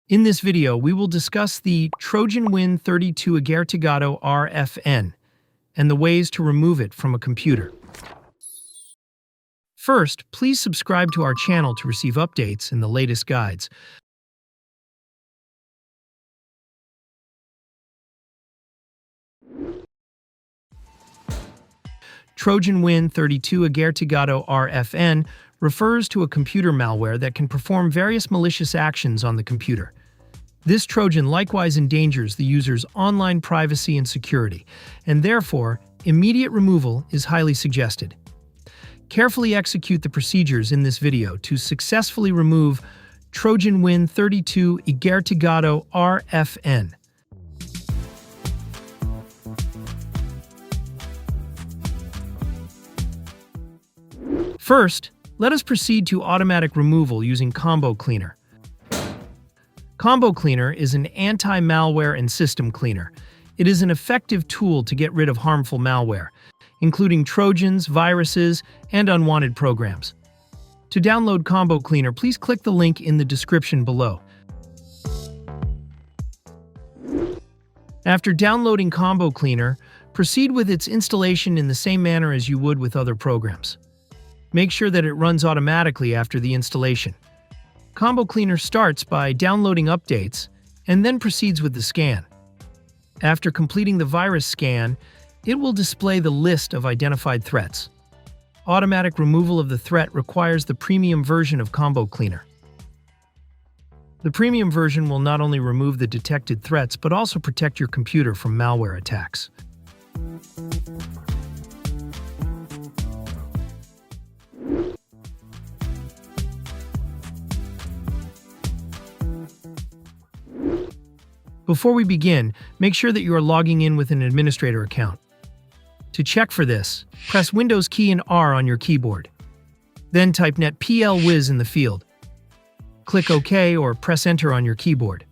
In this video, we will discuss the Trojan Win32 Egairtigado RFN and the ways to remove it from a computer. First, please subscribe to our channel to receive updates and the latest guides. Trojan Win32 Egairtigado RFN refers to a computer malware that can perform various malicious actions on the computer. This Trojan likewise endangers the user's online privacy and security, and therefore, immediate removal is highly suggested. Carefully execute the procedures in this video to successfully remove Trojan Win32 Egairtigado RFN. First, let us proceed to automatic removal using Combo Cleaner. Combo Cleaner is an anti-malware and system cleaner. It is an effective tool to get rid of harmful malware, including Trojans, viruses, and unwanted programs. To download Combo Cleaner, please click the link in the description below. After downloading Combo Cleaner, proceed with its installation in the same manner as you would with other programs. Make sure that it runs automatically after the installation. Combo Cleaner starts by downloading updates and then proceeds with the scan. After completing the virus scan, it will display the list of identified threats. Automatic removal of the threat requires the premium version of Combo Cleaner. The premium version will not only remove the detected threats but also protect your computer from malware attacks. Before we begin, make sure that you are logging in with an administrator account. To check for this, press Windows key and R on your keyboard. Then type netplwiz in the field. Click OK or press Enter on your keyboard.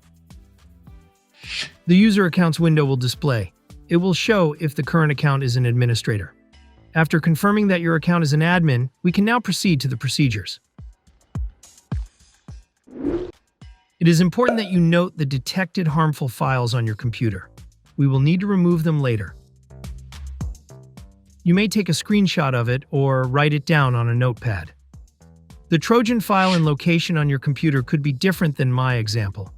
The User Accounts window will display. It will show if the current account is an administrator. After confirming that your account is an admin, we can now proceed to the procedures. It is important that you note the detected harmful files on your computer. We will need to remove them later. You may take a screenshot of it or write it down on a notepad. The Trojan file and location on your computer could be different than my example.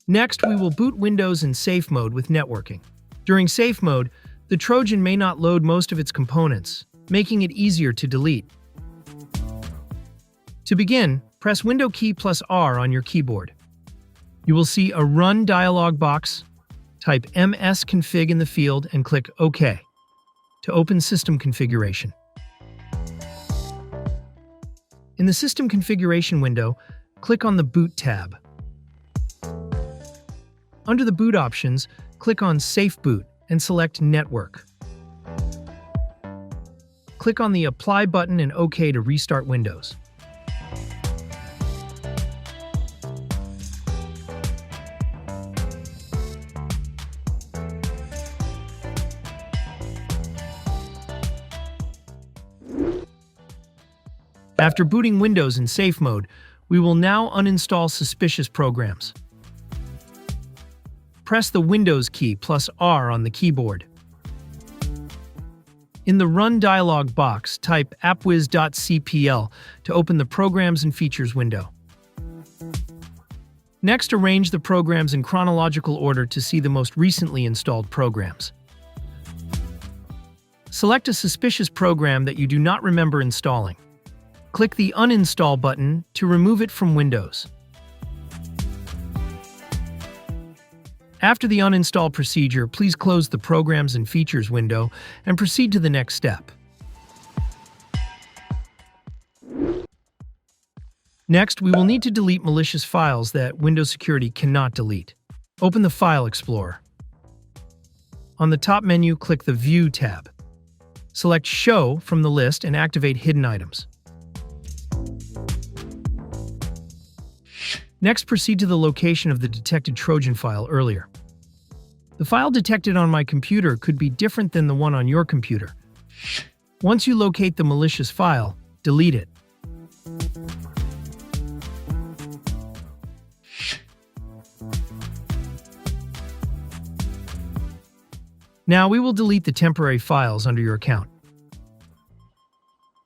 Next, we will boot Windows in safe mode with networking. During safe mode, the Trojan may not load most of its components, making it easier to delete. To begin, press Windows key plus R on your keyboard. You will see a Run dialog box. Type msconfig in the field and click OK to open System Configuration. In the System Configuration window, click on the Boot tab. Under the Boot options, click on Safe Boot and select Network. Click on the Apply button and OK to restart Windows. After booting Windows in safe mode, we will now uninstall suspicious programs. Press the Windows key plus R on the keyboard. In the Run dialog box, type appwiz.cpl to open the Programs and Features window. Next, arrange the programs in chronological order to see the most recently installed programs. Select a suspicious program that you do not remember installing. Click the Uninstall button to remove it from Windows. After the uninstall procedure, please close the Programs and Features window and proceed to the next step. Next, we will need to delete malicious files that Windows Security cannot delete. Open the File Explorer. On the top menu, click the View tab. Select Show from the list and activate Hidden Items. Next, proceed to the location of the detected Trojan file earlier. The file detected on my computer could be different than the one on your computer. Once you locate the malicious file, delete it. Now we will delete the temporary files under your account.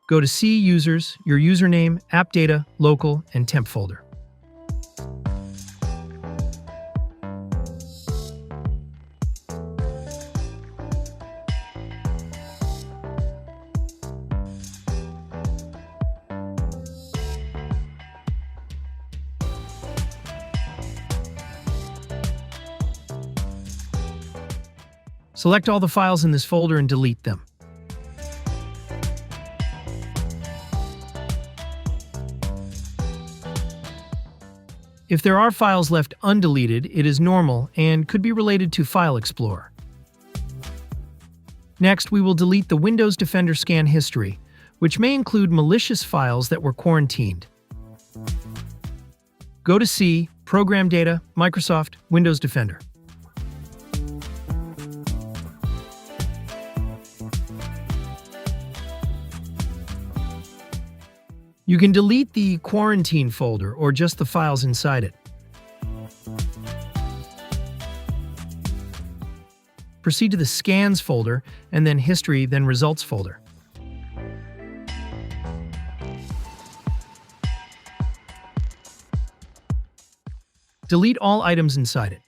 Go to C Users, your username, App Data, Local, and Temp folder. Select all the files in this folder and delete them. If there are files left undeleted, it is normal and could be related to File Explorer. Next, we will delete the Windows Defender scan history, which may include malicious files that were quarantined. Go to C, Program Data, Microsoft, Windows Defender. You can delete the quarantine folder or just the files inside it. Proceed to the Scans folder, and then History, then Results folder. Delete all items inside it.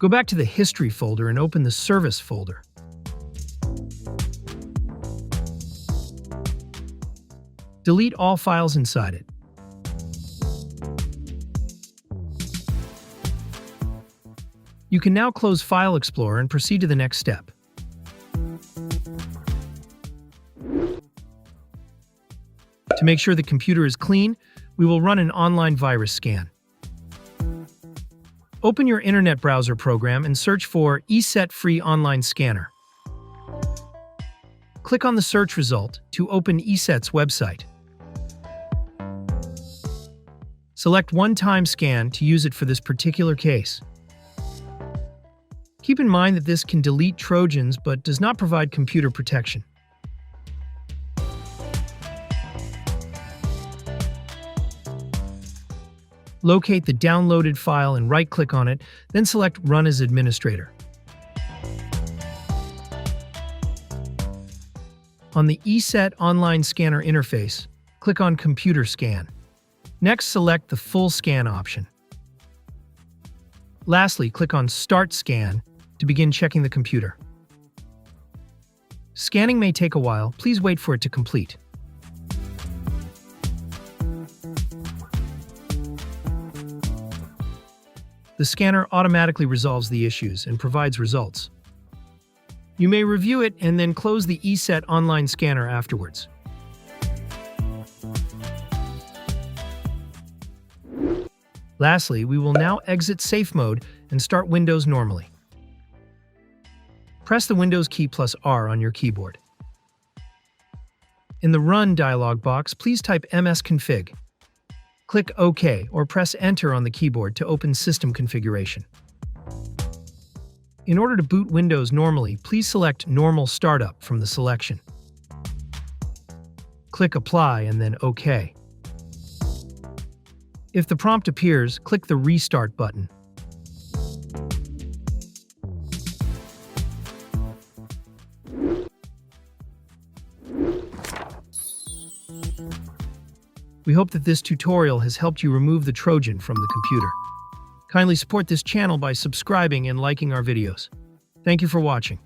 Go back to the History folder and open the Service folder. Delete all files inside it. You can now close File Explorer and proceed to the next step. To make sure the computer is clean, we will run an online virus scan. Open your internet browser program and search for ESET Free Online Scanner. Click on the search result to open ESET's website. Select One-Time Scan to use it for this particular case. Keep in mind that this can delete Trojans but does not provide computer protection. Locate the downloaded file and right-click on it, then select Run as Administrator. On the ESET Online Scanner interface, click on Computer Scan. Next, select the Full Scan option. Lastly, click on Start Scan to begin checking the computer. Scanning may take a while. Please wait for it to complete. The scanner automatically resolves the issues and provides results. You may review it and then close the ESET Online Scanner afterwards. Lastly, we will now exit Safe Mode and start Windows normally. Press the Windows key plus R on your keyboard. In the Run dialog box, please type msconfig. Click OK or press Enter on the keyboard to open System Configuration. In order to boot Windows normally, please select Normal Startup from the selection. Click Apply and then OK. If the prompt appears, click the Restart button. We hope that this tutorial has helped you remove the Trojan from the computer. Kindly support this channel by subscribing and liking our videos. Thank you for watching.